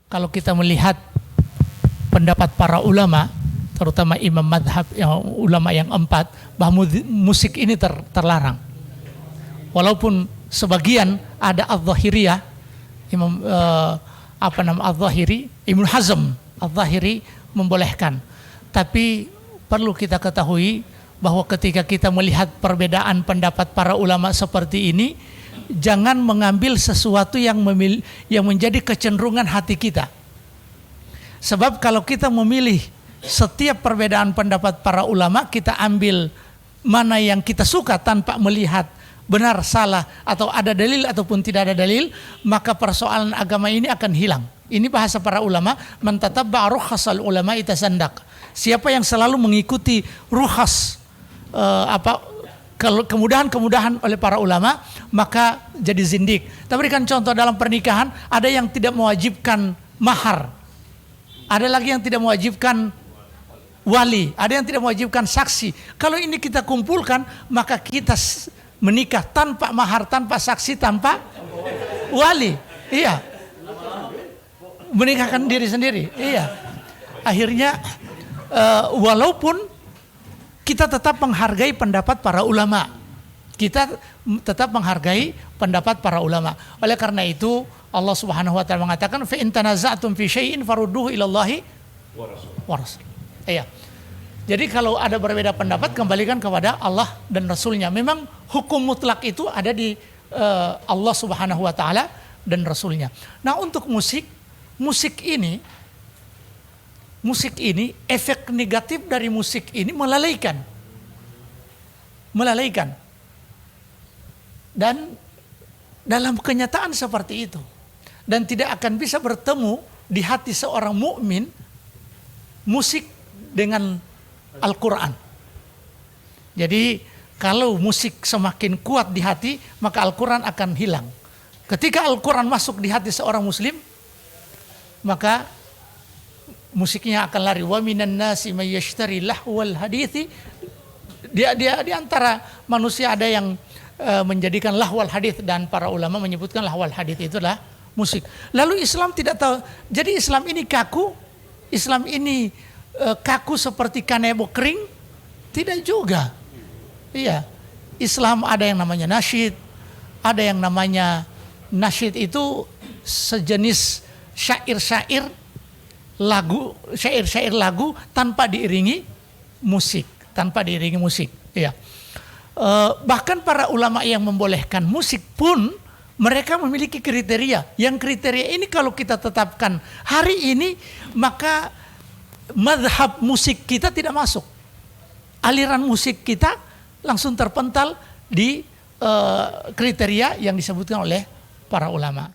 kalau kita melihat pendapat para ulama, terutama imam madhab, ulama yang 4, bahwa musik ini terlarang. Walaupun sebagian ada al-Zahiriyah, Imam al-Zahiri, Ibnu Hazm al-Zahiri membolehkan. Tapi perlu kita ketahui bahwa ketika kita melihat perbedaan pendapat para ulama seperti ini, jangan mengambil sesuatu yang menjadi kecenderungan hati kita. Sebab kalau kita memilih setiap perbedaan pendapat para ulama, kita ambil mana yang kita suka tanpa melihat benar, salah, atau ada dalil ataupun tidak ada dalil, maka persoalan agama ini akan hilang. Ini bahasa para ulama, man tatabba'a rukhasal ulama itasandak. Siapa yang selalu mengikuti rukhas kemudahan-kemudahan oleh para ulama, maka jadi zindik. Kita berikan contoh dalam pernikahan, ada yang tidak mewajibkan mahar, ada lagi yang tidak mewajibkan wali, ada yang tidak mewajibkan saksi. Kalau ini kita kumpulkan, maka kita menikah tanpa mahar, tanpa saksi, tanpa wali. Iya. Menikahkan diri sendiri. Iya. Akhirnya walaupun kita tetap menghargai pendapat para ulama. Kita tetap menghargai pendapat para ulama. Oleh karena itu Allah Subhanahu wa taala mengatakan fa in tanaza'tum fi syai'in farudduhu ila Allahi wa rasul. Iya. Jadi kalau ada berbeda pendapat, kembalikan kepada Allah dan Rasulnya. Memang hukum mutlak itu ada di Allah Subhanahu wa taala dan Rasulnya. Nah, untuk musik ini, efek negatif dari musik ini melalaikan. Dan dalam kenyataan seperti itu, dan tidak akan bisa bertemu di hati seorang mukmin musik dengan Al-Quran. Jadi kalau musik semakin kuat di hati, maka Al-Quran akan hilang. Ketika Al-Quran masuk di hati seorang muslim, maka musiknya akan lari. Wa minan nasi may yashtari lahwal hadithi. Di antara manusia ada yang menjadikan lahwal hadith, dan para ulama menyebutkan lahwal hadith itu adalah musik. Lalu Islam tidak tahu. Jadi Islam ini kaku, Islam ini kaku seperti kanebo kering? Tidak juga. Iya. Islam ada yang namanya nasyid, ada yang namanya nasyid itu sejenis syair-syair lagu tanpa diiringi musik, Iya. Bahkan para ulama yang membolehkan musik pun mereka memiliki kriteria. Yang kriteria ini kalau kita tetapkan hari ini, maka mazhab musik kita tidak masuk. Aliran musik kita langsung terpental di kriteria yang disebutkan oleh para ulama.